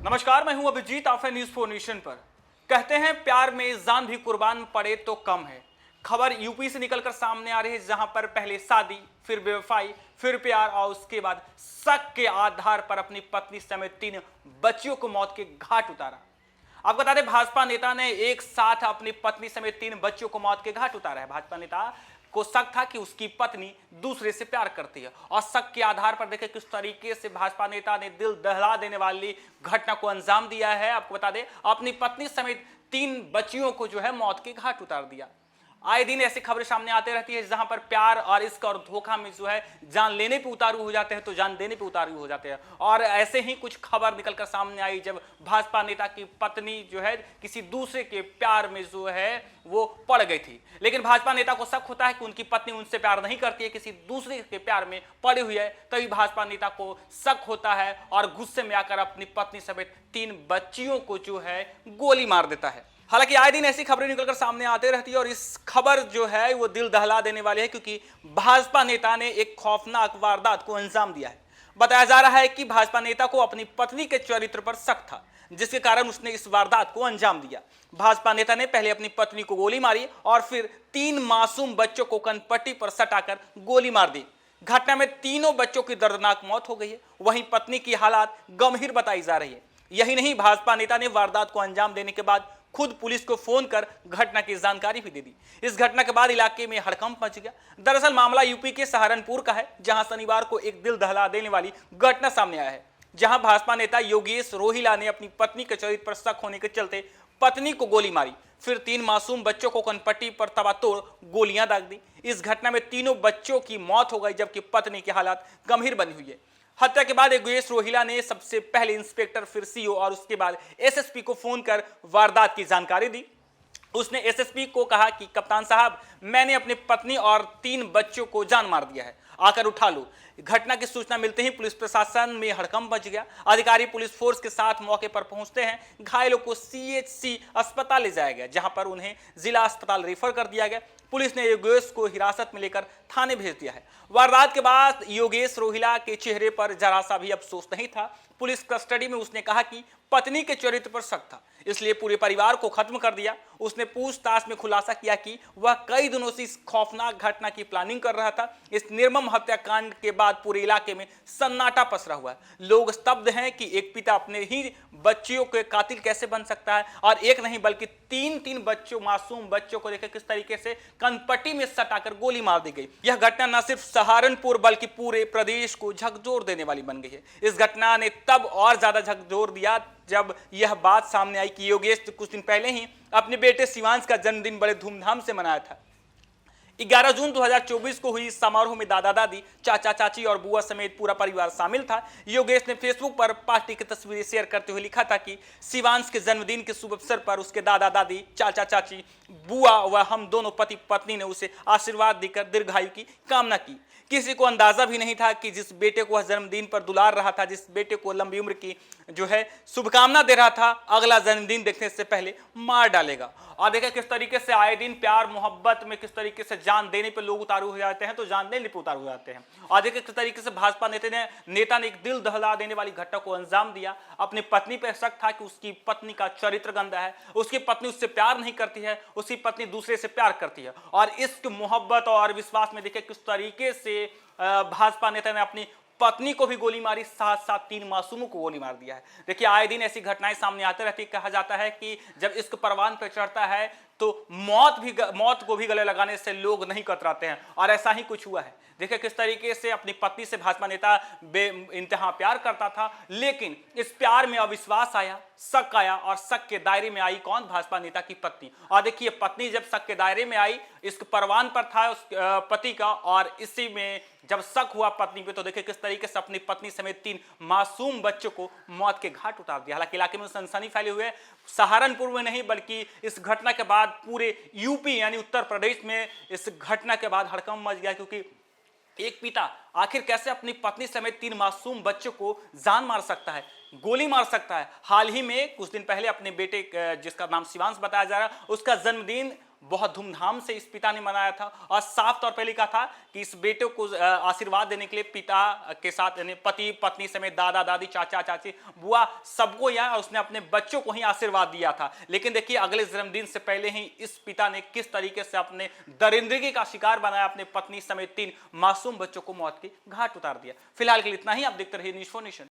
नमस्कार, मैं हूं अभिजीत। आप है न्यूज 4 नेशन पर। कहते हैं प्यार में जान भी कुर्बान पड़े तो कम है। खबर यूपी से निकलकर सामने आ रही है, जहां पर पहले शादी, फिर बेवफाई, फिर प्यार और उसके बाद शक के आधार पर अपनी पत्नी समेत 3 बच्चियों को मौत के घाट उतारा। आपको बता दें, भाजपा नेता ने एक साथ अपनी पत्नी समेत 3 बच्चियों को मौत के घाट उतारा है। भाजपा नेता को शक था कि उसकी पत्नी दूसरे से प्यार करती है और शक के आधार पर देखें किस तरीके से भाजपा नेता ने दिल दहला देने वाली घटना को अंजाम दिया है। आपको बता दें, अपनी पत्नी समेत 3 बच्चियों को जो है मौत के घाट उतार दिया। आए दिन ऐसी खबरें सामने आते रहती है, जहां पर प्यार और इश्क और धोखा में जो है जान लेने पे उतारू हो जाते हैं तो जान देने पे उतारू हो जाते हैं। और ऐसे ही कुछ खबर निकलकर सामने आई जब भाजपा नेता की पत्नी जो है किसी दूसरे के प्यार में जो है वो पड़ गई थी। लेकिन भाजपा नेता को शक होता है कि उनकी पत्नी उनसे प्यार नहीं करती है, किसी दूसरे के प्यार में पड़ी हुई है। तभी भाजपा नेता को शक होता है और गुस्से में आकर अपनी पत्नी समेत 3 बच्चियों को जो है गोली मार देता है। हालांकि आए दिन ऐसी खबरें निकलकर सामने आते रहती है और इस खबर जो है वो दिल दहला देने वाली है, क्योंकि भाजपा नेता ने एक खौफनाक वारदात को अंजाम दिया है। बताया जा रहा है कि भाजपा नेता को अपनी पत्नी के चरित्र पर शक था, जिसके कारण उसने इस वारदात को अंजाम दिया। भाजपा नेता ने पहले अपनी पत्नी को गोली मारी और फिर 3 मासूम बच्चों को कनपट्टी पर सटाकर गोली मार दी। घटना में तीनों बच्चों की दर्दनाक मौत हो गई है। वहीं पत्नी की हालत गंभीर बताई जा रही है। यही नहीं, भाजपा नेता ने वारदात को अंजाम देने के बाद खुद पुलिस को फोन कर घटना की जानकारी भी दे दी। इस घटना के बाद इलाके में हड़कंप मच गया। दरअसल मामला यूपी के सहारनपुर का है, जहां शनिवार को एक दिल दहला देने वाली घटना सामने आया है, जहां भाजपा नेता योगेश रोहिला ने अपनी पत्नी के चरित्र पर शक होने के चलते पत्नी को गोली मारी, फिर 3 मासूम बच्चों को कनपट्टी पर तबातोड़ गोलियां दाग दी। इस घटना में तीनों बच्चों की मौत हो गई, जबकि पत्नी की हालत गंभीर बनी हुई है। हत्या के बाद योगेश रोहिला ने सबसे पहले इंस्पेक्टर, फिर सीओ और उसके बाद एसएसपी को फोन कर वारदात की जानकारी दी। उसने एसएसपी को कहा कि कप्तान साहब, मैंने अपनी पत्नी और 3 बच्चों को जान मार दिया है, आकर उठा लो। घटना की सूचना मिलते ही पुलिस प्रशासन में हड़कंप मच गया। अधिकारी पुलिस फोर्स के साथ मौके पर पहुंचते हैं। घायलों को सीएचसी अस्पताल ले जाया गया, जहां पर उन्हें जिला अस्पताल रेफर कर दिया गया। पुलिस ने योगेश को हिरासत में लेकर थाने भेज दिया है। वारदात के बाद योगेश रोहिला के चेहरे पर जरा सा भी अफसोस नहीं था। पुलिस कस्टडी में उसने कहा कि पत्नी के चरित्र पर शक था, इसलिए पूरे परिवार को खत्म कर दिया। उसने पूछताछ में खुलासा किया कि वह कई दिनों से इस खौफनाक घटना की प्लानिंग कर रहा था। इस निर्मम हत्याकांड के बाद पूरे इलाके में सन्नाटा पसरा हुआ है। लोग स्तब्ध हैं कि एक पिता अपने ही बच्चियों के कातिल कैसे बन सकता है, और एक नहीं बल्कि 3 बच्चों, मासूम बच्चों को देखे किस तरीके से कनपट्टी में सटाकर गोली मार दी गई। यह घटना न सिर्फ सहारनपुर बल्कि पूरे प्रदेश को झकझोर देने वाली बन गई है। इस घटना ने तब और ज्यादा झकझोर दिया जब यह बात सामने आई कि योगेश कुछ दिन पहले ही अपने बेटे शिवांश का जन्मदिन बड़े धूमधाम से मनाया था। 11 जून 2024 को हुई समारोह में दादा दादी, चाचा चाची और बुआ समेत पूरा परिवार शामिल था। योगेश ने फेसबुक पर पार्टी की तस्वीरें शेयर करते हुए लिखा था कि शिवांश के जन्मदिन के शुभ अवसर पर उसके दादा दादी, चाचा चाची, बुआ व हम दोनों पति पत्नी ने उसे आशीर्वाद देकर दीर्घायु की कामना की। किसी को अंदाजा भी नहीं था कि जिस बेटे को वह जन्मदिन पर दुलार रहा था, जिस बेटे को लंबी उम्र की जो है शुभकामना दे रहा था, अगला जन्मदिन देखने से पहले मार डालेगा। और देखिए किस तरीके से आए दिन प्यार मोहब्बत में किस तरीके से जान देने पे लोग उतारू हो जाते हैं तो जान देने पे उतारू हो जाते हैं। और देखिए किस तरीके से भाजपा नेता ने एक दिल दहला देने वाली घटना को अंजाम दिया। अपनी पत्नी पर शक था कि उसकी पत्नी का चरित्र गंदा है, उसकी पत्नी उससे प्यार नहीं करती है, उसकी पत्नी दूसरे से प्यार करती है। और इश्क, मोहब्बत और विश्वास में देखिए किस तरीके से भाजपा नेता ने अपनी पत्नी को भी गोली मारी, साथ साथ 3 मासूमों को गोली मार दिया है। देखिए आए दिन ऐसी घटनाएं सामने आते रहती है। कहा जाता है कि जब इश्क परवान पर चढ़ता है तो मौत को भी गले लगाने से लोग नहीं कतराते हैं, और ऐसा ही कुछ हुआ है। देखिए किस तरीके से अपनी पत्नी से भाजपा नेता बेइंतहा प्यार करता था, लेकिन इस प्यार में अविश्वास आया, शक आया, और शक के दायरे में आई कौन? भाजपा नेता की पत्नी। और देखिए पत्नी जब शक के दायरे में आई, इश्क परवान पर था उस पति का, और इसी में जब शक हुआ पत्नी पे तो देखिए किस तरीके से अपनी पत्नी समेत 3 मासूम बच्चों को मौत के घाट उतार दिया। हालांकि इलाके में सनसनी फैली हुई है। सहारनपुर में नहीं बल्कि इस घटना के बाद पूरे यूपी यानी उत्तर प्रदेश में इस घटना के बाद हड़कंप मच गया, क्योंकि एक पिता आखिर कैसे अपनी पत्नी समेत 3 मासूम बच्चों को जान मार सकता है, गोली मार सकता है। हाल ही में कुछ दिन पहले अपने बेटे जिसका नाम शिवांश बताया जा रहा है, उसका जन्मदिन बहुत धूमधाम से इस पिता ने मनाया था और साफ तौर पर लिखा था कि इस बेटे को आशीर्वाद देने के लिए पिता के साथ यानी पति पत्नी समेत दादा दादी चाचा चाची बुआ सबको यहाँ उसने अपने बच्चों को ही आशीर्वाद दिया था। लेकिन देखिए अगले जन्मदिन से पहले ही इस पिता ने किस तरीके से अपने दरिंदगी का शिकार बनाया, अपने पत्नी समेत 3 मासूम बच्चों को मौत की घाट उतार दिया। फिलहाल के लिए इतना ही, आप देखते रहिए न्यूज़4 नेशन।